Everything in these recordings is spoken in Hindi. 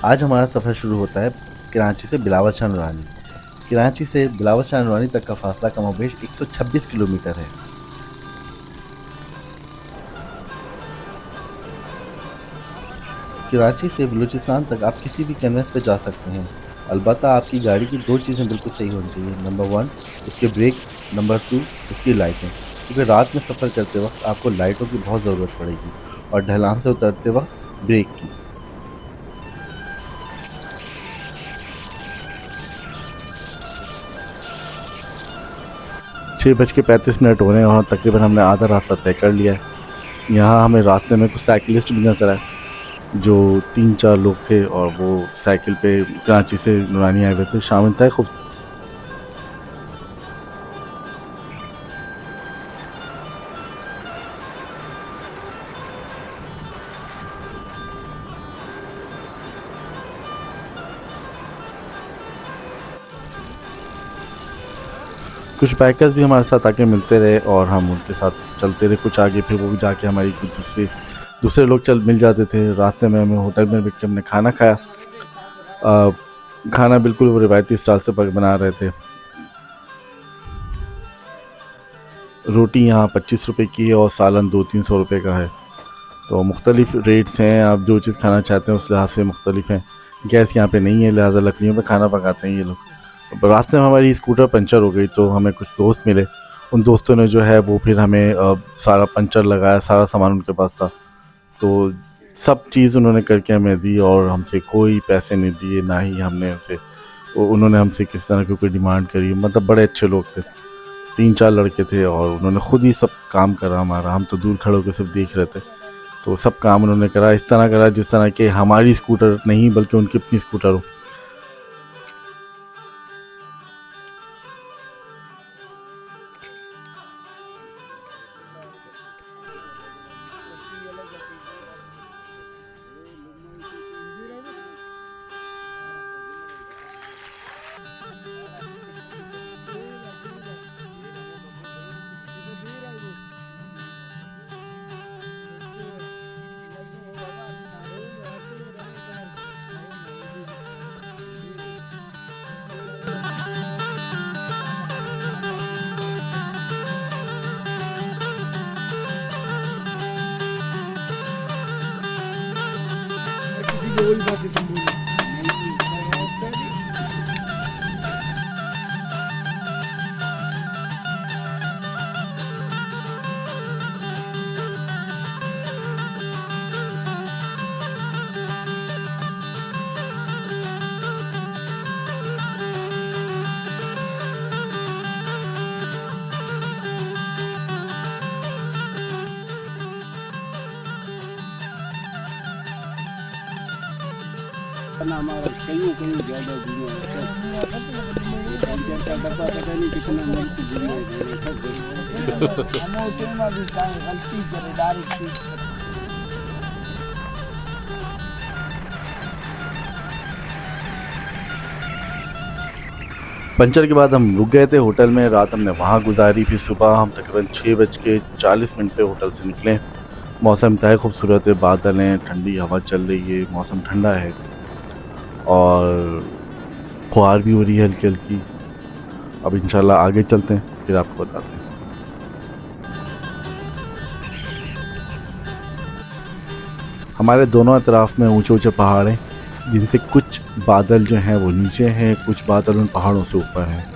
आज हमारा सफ़र शुरू होता है कराची से बिलावर शाह नूरानी। कराची से बिलावर शाह नूरानी तक का फासला कमोबेश 126 किलोमीटर है। कराची से बलूचिस्तान तक आप किसी भी कन्वेंस पे जा सकते हैं। अलबत्ता आपकी गाड़ी की 2 चीज़ें बिल्कुल सही होनी चाहिए। नंबर 1 उसके ब्रेक, नंबर 2 उसकी लाइटें। क्योंकि रात में सफ़र करते वक़्त आपको लाइटों की बहुत ज़रूरत पड़ेगी और ढलान से उतरते वक़्त ब्रेक की। 6:35 हो रहे हैं और तकरीबन हमने आधा रास्ता तय कर लिया है। यहाँ हमें रास्ते में कुछ साइकिलिस्ट भी नज़र आए, जो 3-4 लोग थे और वो साइकिल पे कराची से नूरानी आए हुए थे। शामिल था खूब। कुछ बाइकर्स भी हमारे साथ आके मिलते रहे और हम उनके साथ चलते रहे कुछ आगे, फिर वो भी जाके हमारी कुछ दूसरे लोग चल मिल जाते थे। रास्ते में हमें होटल में रुक के हमने खाना खाया। खाना बिल्कुल वो रिवायती स्टाइल से बना रहे थे। रोटी यहाँ 25 रुपये की है और सालन 200-300 रुपये का है। तो मुख्तलिफ रेट्स हैं, आप जो चीज़ खाना चाहते हैं उस लिहाज से मुख्तलिफ हैं। गैस यहाँ पे नहीं है, लिहाजा लकड़ियों पे खाना पकाते हैं ये लोग। रास्ते में हमारी स्कूटर पंचर हो गई तो हमें कुछ दोस्त मिले। उन दोस्तों ने जो है वो फिर हमें सारा पंचर लगाया, सारा सामान उनके पास था। तो सब चीज़ उन्होंने करके हमें दी और हमसे कोई पैसे नहीं दिए, ना ही हमने उनसे उन्होंने हमसे किस तरह की कोई डिमांड करी। मतलब बड़े अच्छे लोग थे। 3-4 लड़के थे और उन्होंने खुद ही सब काम करा हमारा। हम तो दूर खड़े होकर सब देख रहे थे। तो सब काम उन्होंने करा, इस तरह करा जिस तरह के हमारी स्कूटर नहीं बल्कि उनकी अपनी स्कूटर हो। वही बात है तुम बोलो। हमारा कहीं कहीं ज़्यादा दुनिया पंचर का डब्बा पता नहीं कितना मुल्क दुनिया पंचर के बाद हम रुक गए थे होटल में। रात हमने वहाँ गुजारी। फिर सुबह हम तकरीबन 6:40 पे होटल से निकले। मौसम इंतहाई खूबसूरत है, बादल हैं, ठंडी हवा चल रही है, मौसम ठंडा है और फुहार भी हो रही है हल्की हल्की। अब इंशाल्लाह आगे चलते हैं, फिर आपको बताते हैं। हमारे दोनों अतराफ में ऊंचे ऊंचे पहाड़ हैं, जिनसे कुछ बादल जो हैं वो नीचे हैं, कुछ बादल उन पहाड़ों से ऊपर हैं।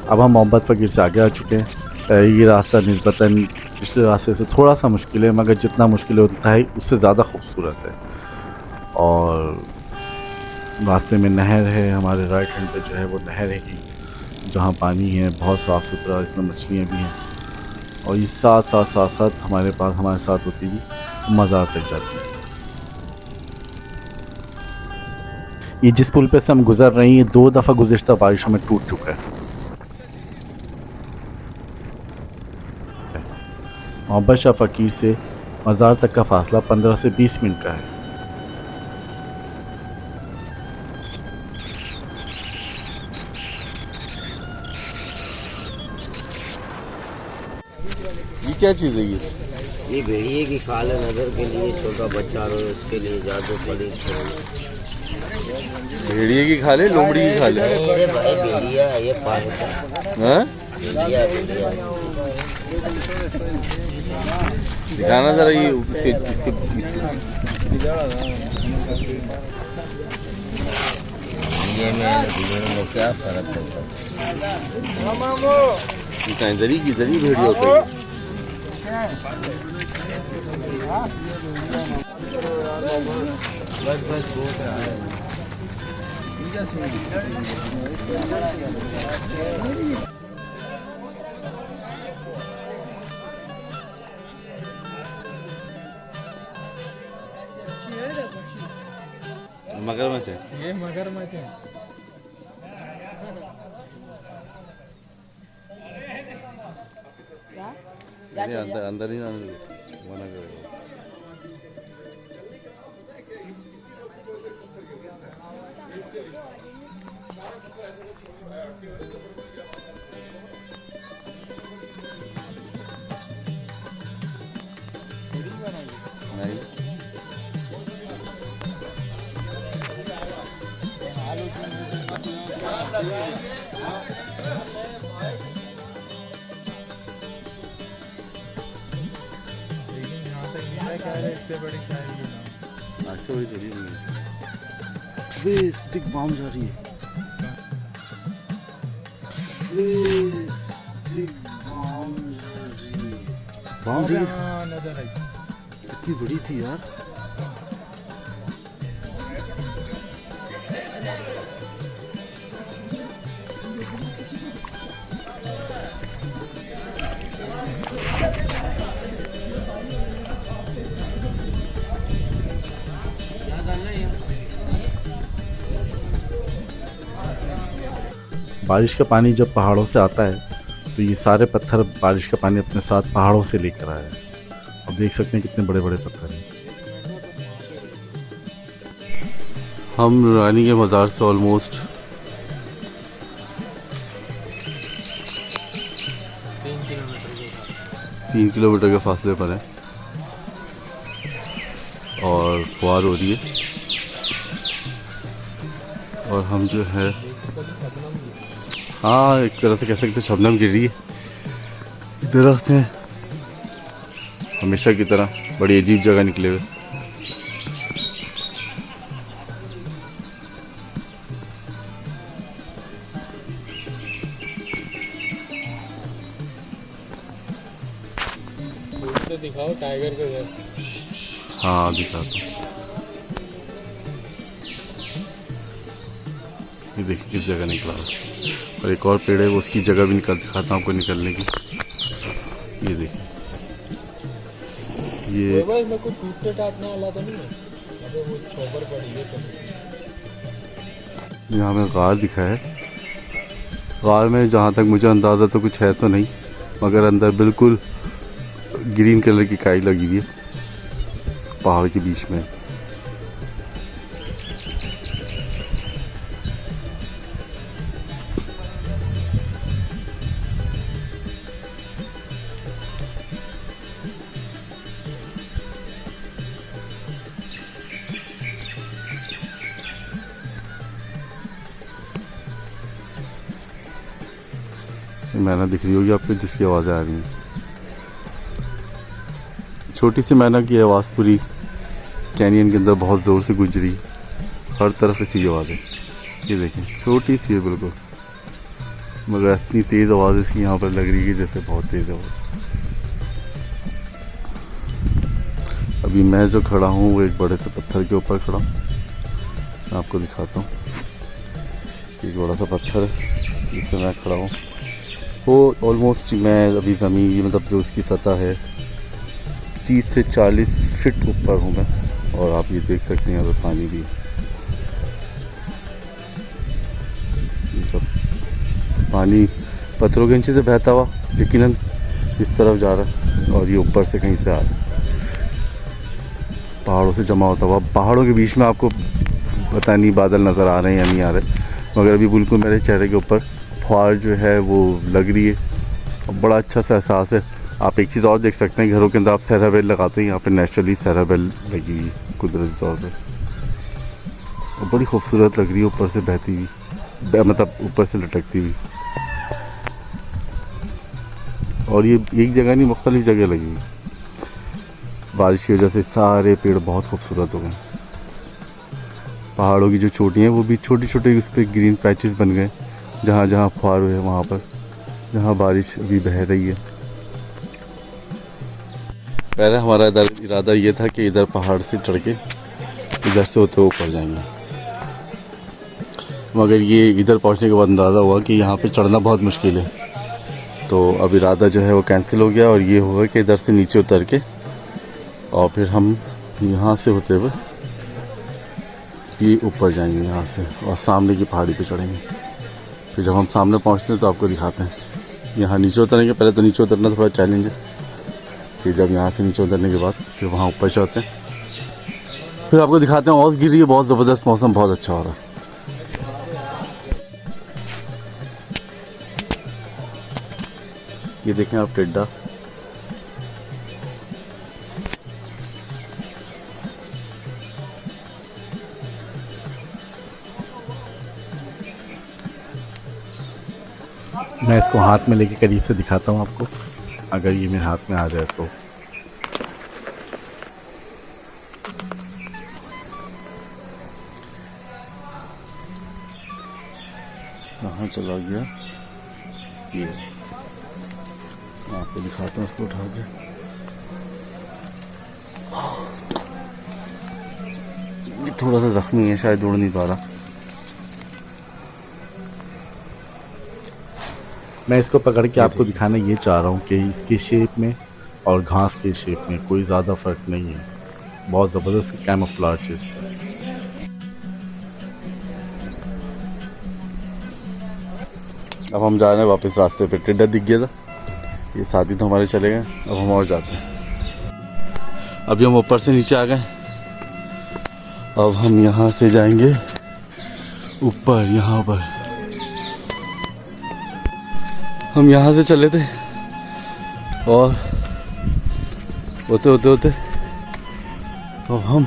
अब हम मोहम्मद फ़कीर से आगे आ चुके हैं। ये रास्ता निस्बतन पिछले रास्ते से थोड़ा सा मुश्किल है, मगर जितना मुश्किल होता है उससे ज़्यादा खूबसूरत है। और रास्ते में नहर है, हमारे राइट हैंड पे जो है वो नहर है जहाँ पानी है बहुत साफ़ सुथरा, इसमें मछलियाँ भी हैं। और ये साथ हमारे साथ होती हुई मज़ार तक जाती है। ये जिस पुल पे से हम गुजर रहे हैं ये 2 दफ़ा गुज़िश्ता बारिशों में टूट चुका है। मोहब्बत शाह फ़कीर से मज़ार तक का फासला 15 से 20 मिनट का है। ये क्या चीज़ है ये भेड़िए की खाल है, नज़र के लिए, छोटा बच्चा हो उसके लिए जादू पड़ी। भेड़िए की खा ले, लोमड़ी की खा ले। अरे भाई भेड़िया है ये, पालता हाँ भेड़िया भेड़िया। दिखाना जरा ये इसके ये में भेड़ियों में क्या फर्क होता है? जरी की जरी भेड़िया होता है। मगरमच्छ है ये मगरमच्छ है। अंदर अंदर ही ना मना करेगा। नहीं इससे बड़ी शायरी है। ऐसे वही चली नहीं है। वे स्टिक बम जा रही है। वे स्टिक बम जा रही है। बम भी नजर आई। कितनी बड़ी थी यार। बारिश का पानी जब पहाड़ों से आता है तो ये सारे पत्थर बारिश का पानी अपने साथ पहाड़ों से लेकर आया है। अब देख सकते हैं कितने बड़े बड़े पत्थर हैं। हम रानी के मज़ार से ऑलमोस्ट 3 किलोमीटर के फासले पर है और फुहार हो रही है और हम जो है हाँ एक तरह से कह सकते शबनम गिर रही है। दरख्त हैं हमेशा की तरह बड़ी अजीब जगह निकले हुए। तो दिखाओ टाइगर को इधर। हाँ दिखाता हूँ। ये देखिए किस जगह निकला है और एक और पेड़ है वो उसकी जगह भी दिखाता हूँ आपको निकलने की। ये देखिए ये बस मैं कुछ टूटते टाटने वाला तो नहीं है। अबे वो चौपर पड़ी है तो। यहाँ में गार दिखा है। गार में जहाँ तक मुझे अंदाज़ा तो कुछ है तो नहीं मगर अंदर बिल्कुल ग्रीन कलर की काई लगी हुई है पहाड़ के बीच में। मैना दिख रही होगी आपको जिसकी आवाज़ें आ रही हैं। छोटी सी मैना की आवाज़ पूरी कैनियन के अंदर बहुत ज़ोर से गूंज रही, हर तरफ इसी आवाज़ है। ये देखें छोटी सी है बिल्कुल मगर इतनी तेज़ आवाज़ इसकी यहाँ पर लग रही है जैसे बहुत तेज़ आवाज़। अभी मैं जो खड़ा हूँ वो एक बड़े से पत्थर के ऊपर खड़ा हूँ। मैं आपको दिखाता हूँ। एक बड़ा सा पत्थर है जिससे मैं खड़ा हूँ वो ऑलमोस्ट मैं अभी ज़मीन मतलब जो उसकी सतह है 30 से 40 फीट ऊपर हूँ मैं और आप ये देख सकते हैं यहाँ पर पानी भी। सब पानी पत्थरों के नीचे से बहता हुआ यकीनन इस तरफ जा रहा है और ये ऊपर से कहीं से आ रहा है, पहाड़ों से जमा होता हुआ। पहाड़ों के बीच में आपको पता नहीं बादल नज़र आ रहे हैं या नहीं आ रहे, मगर अभी बिल्कुल मेरे चेहरे के ऊपर फुहार जो है वो लग रही है और बड़ा अच्छा सा एहसास है। आप एक चीज़ और देख सकते हैं, घरों के अंदर आप सहरा बेल लगाते हैं, यहाँ पे नेचुरली सहरा बेल लगी हुई कुदरती तौर पे और बड़ी खूबसूरत लग रही है ऊपर से बहती हुई, मतलब ऊपर से लटकती हुई। और ये एक जगह नहीं, मुख्तलिफ जगह लगी हुई। बारिश की वजह से सारे पेड़ बहुत खूबसूरत हो गए। पहाड़ों की जो चोटियाँ हैं वो भी छोटी छोटी उस पर ग्रीन पैचेस बन गए, जहाँ जहाँ फुहार हुए वहाँ पर, जहाँ बारिश अभी बह रही है। पहले हमारा इरादा ये था कि इधर पहाड़ से चढ़ के इधर से होते ऊपर जाएंगे, मगर ये इधर पहुंचने के बाद अंदाज़ा हुआ कि यहाँ पे चढ़ना बहुत मुश्किल है, तो अब इरादा जो है वो कैंसिल हो गया और ये हुआ कि इधर से नीचे उतर के और फिर हम यहाँ से होते हुए ये ऊपर जाएंगे यहाँ से और सामने की पहाड़ी पे चढ़ेंगे। फिर जब हम सामने पहुँचते हैं तो आपको दिखाते हैं। यहाँ नीचे उतरेंगे, पहले तो नीचे उतरना थोड़ा चैलेंज है, फिर जब यहाँ से नीचे उतरने के बाद फिर वहाँ ऊपर चढ़ते हैं, फिर आपको दिखाते हैं। औस गिर रही है बहुत ज़बरदस्त, मौसम बहुत अच्छा हो रहा है। ये देखें आप टिड्डा, मैं इसको हाथ में लेके करीब से दिखाता हूँ आपको, अगर ये मेरे हाथ में आ जाए तो। कहाँ चला गया ये, मैं आपको दिखाता हूँ इसको उठा के। ये थोड़ा सा जख्मी है, शायद उड़ नहीं पा रहा। मैं इसको पकड़ के आपको दिखाना ये चाह रहा हूँ कि इसके शेप में और घास के शेप में कोई ज़्यादा फ़र्क नहीं है, बहुत ज़बरदस्त कैमोफ्लेज है इसका। अब हम जा रहे हैं वापस रास्ते पे, टिड्डा दिख गया था, ये साथी तो हमारे चले गए, अब हम और जाते हैं। अभी हम ऊपर से नीचे आ गए, अब हम यहाँ से जाएंगे ऊपर। यहाँ पर हम यहाँ से चले थे और होते होते होते अब हम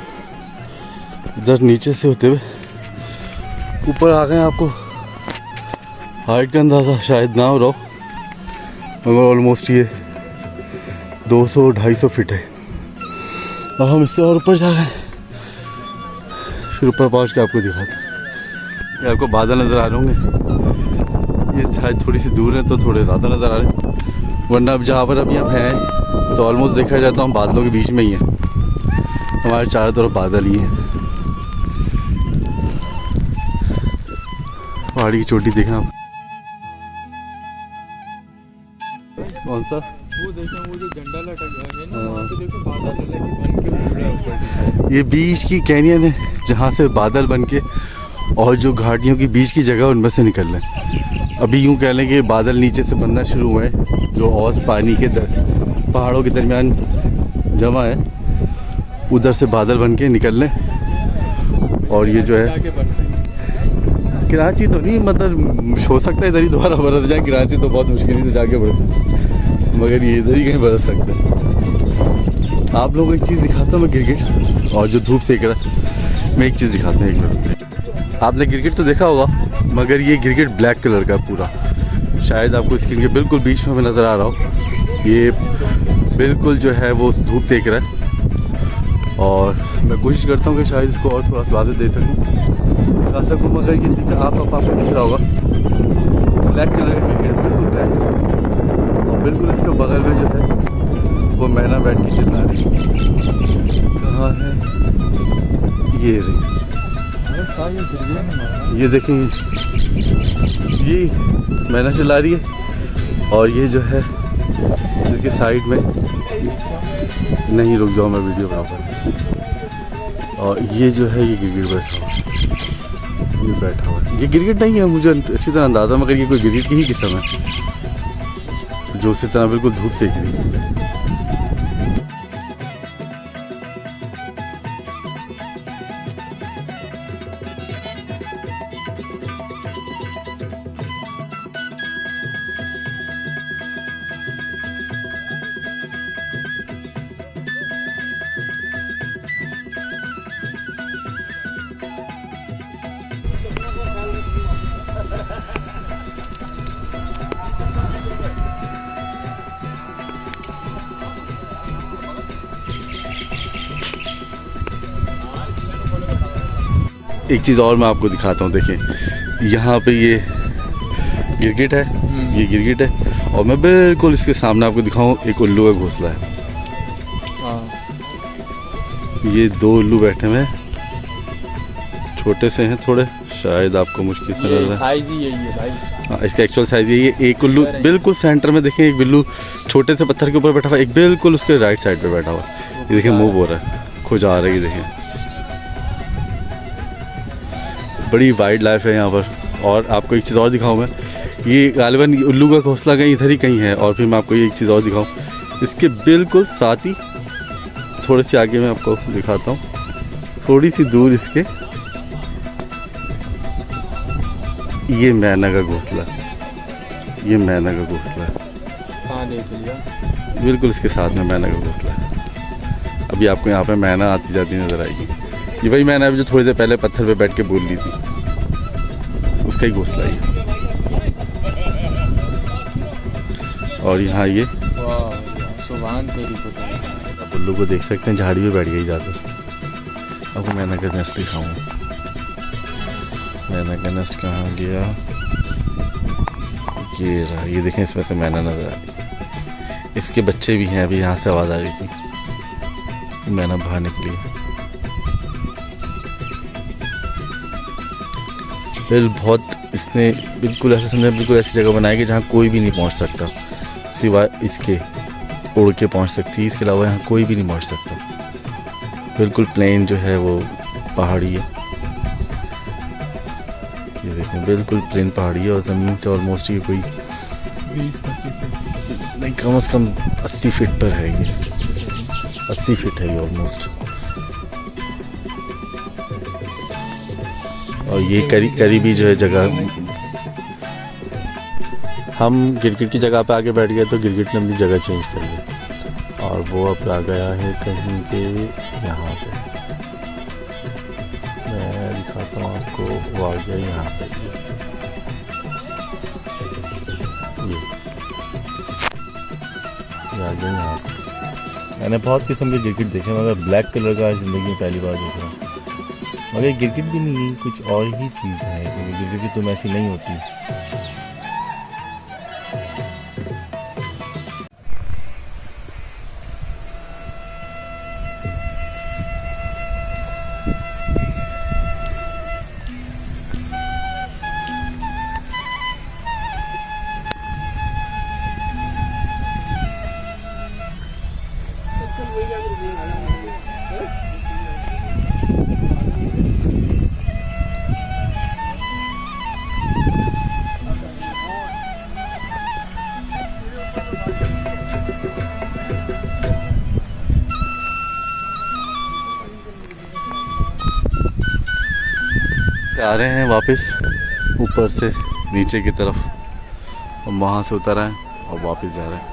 इधर नीचे से होते हुए ऊपर आ गए। आपको हाइट का अंदाज़ा शायद ना हो रहा हो, मगर ऑलमोस्ट ये 200-250 फीट है। अब हम इससे और ऊपर जा रहे हैं, फिर ऊपर पहुँच के आपको दिखाते हैं। ये आपको बादल नज़र आ रहे होंगे, ये शायद थोड़ी सी दूर है तो थोड़े ज़्यादा नज़र आ रहे हैं, वरना अब जहाँ पर अभी हम हैं तो ऑलमोस्ट देखा जाए तो हम बादलों के बीच में ही हैं, हमारे चारों तरफ बादल ही हैं। पहाड़ी की चोटी देखें आप, कौन सा वो देखें, वो जो झंडा लटक है ना वहाँ पे देखो, बादल अलग ही बन के उड़ रहा है ऊपर। ये बीच की कैनियन है जहाँ से बादल बन के और जो घाटियों की बीच की जगह उनमें से निकल रहे हैं। अभी यूँ कह लें कि बादल नीचे से बनना शुरू हुए हैं, जो औस पानी के पहाड़ों के दरमियान जमा है, उधर से बादल बन के निकल लें। और ये जो है कराची तो नहीं, मतलब हो सकता है इधर ही दोबारा बरस जाए, कराची तो बहुत मुश्किल से जाके बरसे, मगर ये इधर ही कहीं बरस सकते हैं। आप लोगों को एक चीज़ दिखाता हूँ मैं, गिरगिट, और जो धूप सेक रहा है, मैं एक चीज़ दिखाता हूँ एक मिनट। आपने गिरगिट तो देखा होगा, मगर ये गिरगिट ब्लैक कलर का पूरा, शायद आपको स्क्रीन के बिल्कुल बीच में नज़र आ रहा हो, ये बिल्कुल जो है वो धूप सेक रहा है। और मैं कोशिश करता हूँ कि शायद इसको और थोड़ा स्वाद दे सकूँ, मगर ये आपको दिख रहा होगा ब्लैक कलर का गिरगिट, बिल्कुल ब्लैक, और बिल्कुल इसके बगल में जो है वो मैना बैठ के चिल्ला रही। कहाँ है ये रही, ये देखें, ये मैना चिल्ला रही है, और ये जो है इसके साइड में, नहीं रुक जाओ मैं वीडियो बना पा, और ये जो है ये गिरगिट बैठा हुआ। ये बैठा हुआ है, ये गिरगिट नहीं है, मुझे अच्छी तरह अंदाज़ा, मगर ये कोई गिरगिट की ही किस्म है जो उसी तरह बिल्कुल धूप सेक रही है। एक चीज़ और मैं आपको दिखाता हूँ, देखिए यहाँ पे ये गिरगिट है, ये गिरगिट है, और मैं बिल्कुल इसके सामने आपको दिखाऊँ एक उल्लू का घोंसला है। हाँ ये 2 उल्लू बैठे हुए हैं, छोटे से हैं थोड़े, शायद आपको मुश्किल से लग रहा है। साइज ही यही है भाई। हाँ, इसका एक्चुअल साइज ये एक उल्लू बिल्कुल सेंटर में, देखें एक बिल्लू छोटे से पत्थर के ऊपर बैठा हुआ, एक बिल्कुल उसके राइट साइड पे बैठा हुआ, ये देखें मूव हो रहा है, खुजा रही है, देखें बड़ी वाइल्ड लाइफ है यहाँ पर। और आपको एक चीज़ और दिखाऊँ मैं, ये गालिबन उल्लू का घोंसला कहीं इधर ही कहीं है। और फिर मैं आपको ये एक चीज़ और दिखाऊँ, इसके बिल्कुल साथ ही थोड़ी सी आगे मैं आपको दिखाता हूँ, थोड़ी सी दूर इसके ये मैना का घोंसला, ये मैना का घोंसला है। हाँ देख लिया, बिल्कुल इसके साथ में मैना का घोंसला है। अभी आपको यहाँ पे मैना आती जाती नज़र आएगी, ये वही मैना है जो थोड़ी देर पहले पत्थर पे बैठ के बोल रही थी, उसका ही घोंसला है। और यहाँ ये सुभान तेरी को आप उल्लू को देख सकते हैं, झाड़ी पे बैठ गई जाकर। अब मैना का नेस्ट दिखाऊँ, मैना का नेस्ट कहाँ गया, ये रहा, ये देखें इसमें से मैना नज़र आ रही, इसके बच्चे भी हैं। अभी यहाँ से आवाज़ आ रही थी, मैना बाहर निकली। फिर बहुत इसने बिल्कुल ऐसे समझे, बिल्कुल ऐसी जगह बनाई कि जहाँ कोई भी नहीं पहुँच सकता, सिवाय इसके उड़ के पहुँच सकती है, इसके अलावा यहाँ कोई भी नहीं पहुँच सकता। बिल्कुल प्लेन जो है वो पहाड़ी है, ये देखें बिल्कुल प्लेन पहाड़ी है, और ज़मीन से ऑलमोस्ट ये कोई 20-25 नहीं, कम से कम 80 फीट पर है, ये 80 फीट है ये ऑलमोस्ट। और ये करीबी जो है जगह, हम गिरगिट की जगह पे आके बैठ गए तो गिरगिट ने अपनी जगह चेंज कर ली, और वो अब आ गया है कहीं पे यहाँ पे। मैं दिखाता हूँ आपको, वो आ गया यहाँ पे, ये आ गया यहाँ पे। मैंने बहुत किस्म के गिरगिट देखे, मगर ब्लैक कलर का ज़िंदगी में पहली बार देख रहा हूँ। मगर गिरगिट भी नहीं, कुछ और ही चीज़ है, क्योंकि गिरगिट की तुम ऐसी नहीं होती। आ रहे हैं वापस ऊपर से नीचे की तरफ, और वहाँ से उतर आए और वापस जा रहे हैं।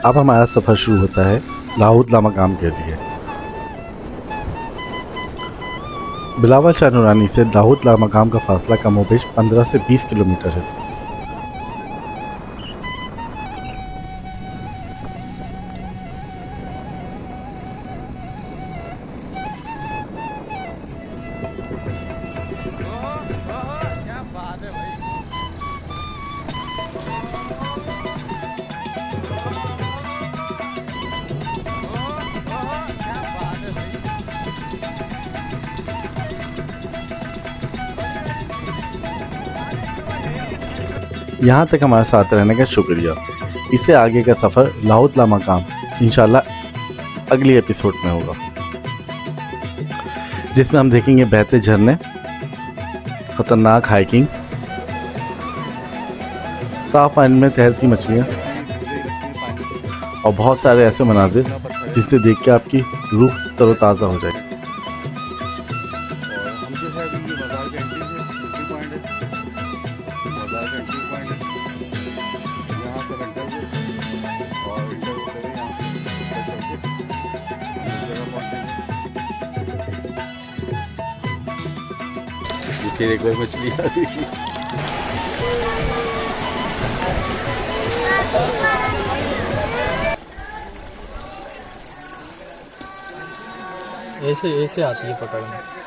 अब हमारा सफ़र शुरू होता है लाहौद मकाम के लिए। बिलावल शाह नूरानी से लाहौद मकाम का फासला कमोबेश 15 से 20 किलोमीटर है। यहाँ तक हमारे साथ रहने का शुक्रिया। इससे आगे का सफ़र लाहौत ला मकाम इंशाल्लाह अगली एपिसोड में होगा, जिसमें हम देखेंगे बहते झरने, ख़तरनाक हाइकिंग, साफ पानी में तैरती मछलियाँ और बहुत सारे ऐसे मनाजिर जिसे देख के आपकी रूह तरोताज़ा हो जाए। हम जो है अभी ये बाजार का एंट्री है, एंट्री पॉइंट है, बाजार का एंट्री पॉइंट है। यहाँ से एंटर हुए और एंटर होते हुए यहाँ से चल के इस जगह पहुँचेंगे। फिर एक बार मछली आ गई। ऐसे ऐसे आती है पकड़ में।